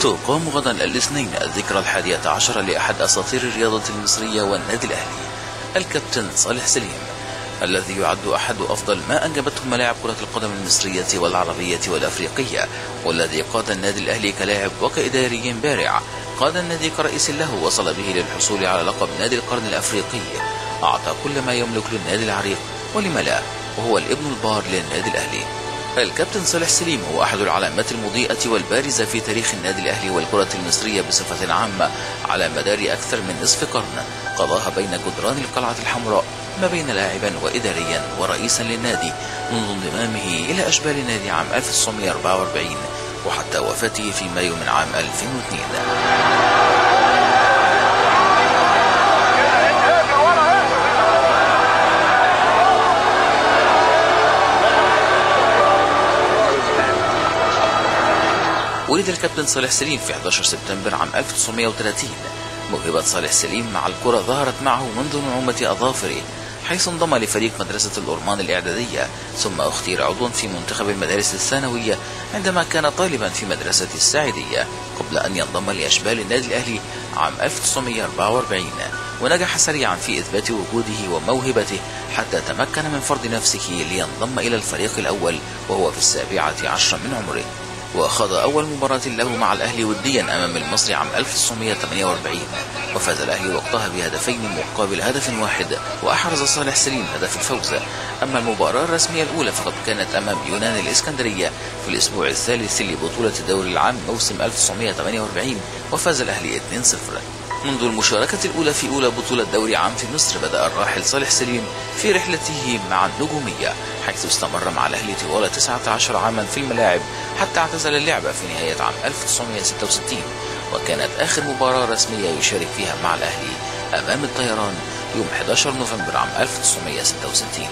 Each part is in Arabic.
تقام غدا الاثنين الذكرى 11 لأحد أساطير الرياضة المصرية والنادي الأهلي، الكابتن صالح سليم، الذي يعد أحد أفضل ما أنجبته ملاعب كرة القدم المصرية والعربية والأفريقية، والذي قاد النادي الأهلي كلاعب وكإداري بارع. قاد النادي كرئيس له وصل به للحصول على لقب نادي القرن الأفريقي. أعطى كل ما يملك للنادي العريق ولم لا، وهو الابن البار للنادي الأهلي. الكابتن صالح سليم هو أحد العلامات المضيئة والبارزة في تاريخ النادي الأهلي والكرة المصرية بصفة عامة على مدار أكثر من نصف قرن قضاها بين جدران القلعة الحمراء، ما بين لاعبا وإداريا ورئيسا للنادي منذ انضمامه إلى أشبال النادي عام 1944 وحتى وفاته في مايو من عام 2002. ولد الكابتن صالح سليم في 11 سبتمبر عام 1930. موهبة صالح سليم مع الكرة ظهرت معه منذ نعومة أظافره، حيث انضم لفريق مدرسة الأورمان الإعدادية، ثم اختير عضوا في منتخب المدارس الثانوية عندما كان طالبا في مدرسة الساعدية، قبل أن ينضم لأشبال النادي الأهلي عام 1944. ونجح سريعا في إثبات وجوده وموهبته حتى تمكن من فرض نفسه لينضم إلى الفريق الأول وهو في 17 من عمره. وخاض أول مباراة له مع الأهلي وديا أمام المصري عام 1948، وفاز الأهلي وقتها بهدفين مقابل هدف واحد، وأحرز صالح سليم هدف الفوز. أما المباراة الرسمية الأولى فقد كانت أمام يونان الإسكندرية في الأسبوع الثالث لبطولة الدوري العام موسم 1948، وفاز الأهلي 2-0. منذ المشاركة الأولى في أولى بطولة دوري عام في مصر بدأ الراحل صالح سليم في رحلته مع النجومية، حيث استمر مع الأهلي طوال 19 عاما في الملاعب حتى اعتزل اللعبة في نهاية عام 1966. وكانت آخر مباراة رسمية يشارك فيها مع الأهلي أمام الطيران يوم 11 نوفمبر عام 1966.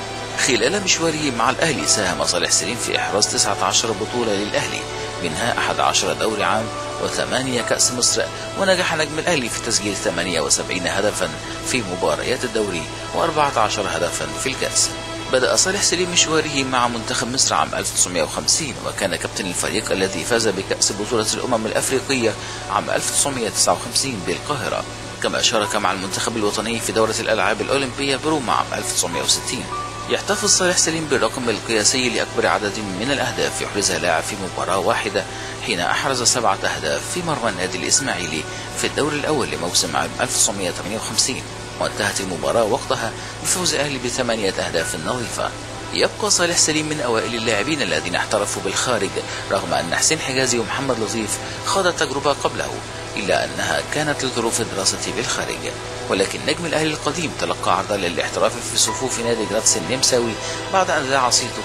خلال مشواره مع الأهلي ساهم صالح سليم في إحراز 19 بطولة للأهلي، منها 11 دوري عام و8 كأس مصر، ونجح نجم الأهلي في تسجيل 78 هدفا في مباريات الدوري و14 هدفا في الكأس. بدأ صالح سليم مشواره مع منتخب مصر عام 1950، وكان كابتن الفريق الذي فاز بكأس بطولة الأمم الأفريقية عام 1959 بالقاهرة، كما شارك مع المنتخب الوطني في دورة الألعاب الأولمبية بروما عام 1960. يحتفظ صالح سليم بالرقم القياسي لأكبر عدد من الأهداف يحرزها لاعب في مباراة واحدة، حين أحرز 7 أهداف في مرمى النادي الإسماعيلي في الدور الأول لموسم عام 1958، وانتهت المباراة وقتها بفوز الأهلي ب8 أهداف نظيفة. يبقى صالح سليم من أوائل اللاعبين الذين احترفوا بالخارج، رغم أن حسين حجازي ومحمد لطيف خاض التجربة قبله، إلا أنها كانت لظروف الدراسة بالخارج. ولكن نجم الأهلي القديم تلقى عرضا للاحتراف في صفوف نادي جراتس النمساوي بعد أن ذاع صيته،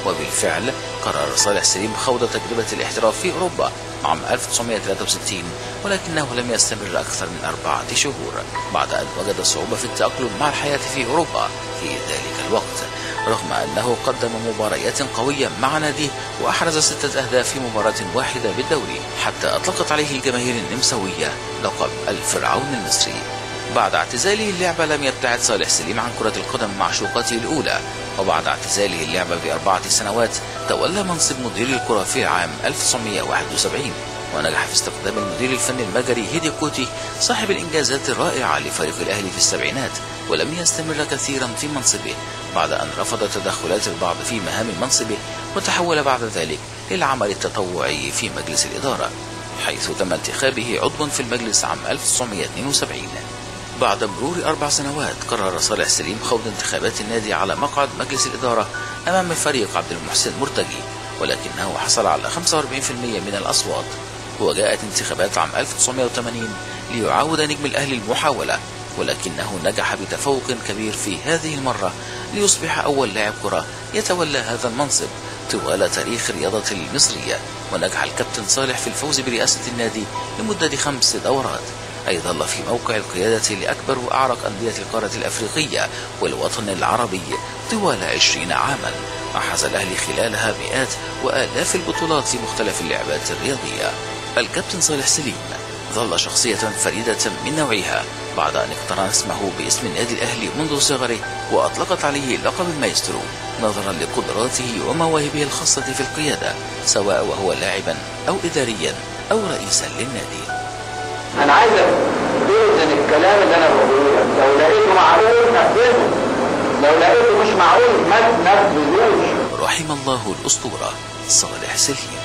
وبالفعل قرر صالح سليم خوض تجربة الاحتراف في أوروبا عام 1963، ولكنه لم يستمر أكثر من 4 شهور بعد أن وجد صعوبة في التأقلم مع الحياة في أوروبا في ذلك الوقت، رغم أنه قدم مباريات قوية مع ناديه وأحرز 6 أهداف في مباراة واحدة بالدوري، حتى أطلقت عليه الجماهير النمساوية لقب الفرعون المصري. بعد اعتزاله اللعبة لم يبتعد صالح سليم عن كرة القدم مع شوقته الأولى، وبعد اعتزاله اللعبة ب4 سنوات تولى منصب مدير الكرة في عام 1971، ونجح في استخدام المدير الفني المجري هيدي كوتي صاحب الإنجازات الرائعة لفريق الأهلي في السبعينات، ولم يستمر كثيرا في منصبه بعد أن رفض تدخلات البعض في مهام منصبه، وتحول بعد ذلك للعمل التطوعي في مجلس الإدارة، حيث تم انتخابه عضوا في المجلس عام 1972. بعد مرور 4 سنوات قرر صالح سليم خوض انتخابات النادي على مقعد مجلس الإدارة أمام فريق عبد المحسن مرتجي، ولكنه حصل على 45% من الأصوات. وجاءت انتخابات عام 1980 ليعاود نجم الأهلي المحاولة، ولكنه نجح بتفوق كبير في هذه المرة ليصبح أول لاعب كرة يتولى هذا المنصب طوال تاريخ الرياضة المصرية. ونجح الكابتن صالح في الفوز برئاسة النادي لمدة 5 دورات، أي ظل في موقع القيادة لأكبر وأعرق أندية القارة الأفريقية والوطن العربي طوال 20 عاما، أحرز الأهلي خلالها مئات وآلاف البطولات في مختلف اللعبات الرياضية. الكابتن صالح سليم ظل شخصية فريدة من نوعها بعد أن اقترن اسمه باسم النادي الأهلي منذ صغره، وأطلقت عليه لقب المايسترو نظرا لقدراته ومواهبه الخاصة في القيادة، سواء وهو لاعبا أو إداريا أو رئيسا للنادي. أنا عايزك توزن الكلام اللي أنا بقوله لك، لو لقيته معقول نفذه، لو لقيته مش معقول ما تنفذوش. رحم الله الأسطورة صالح سليم.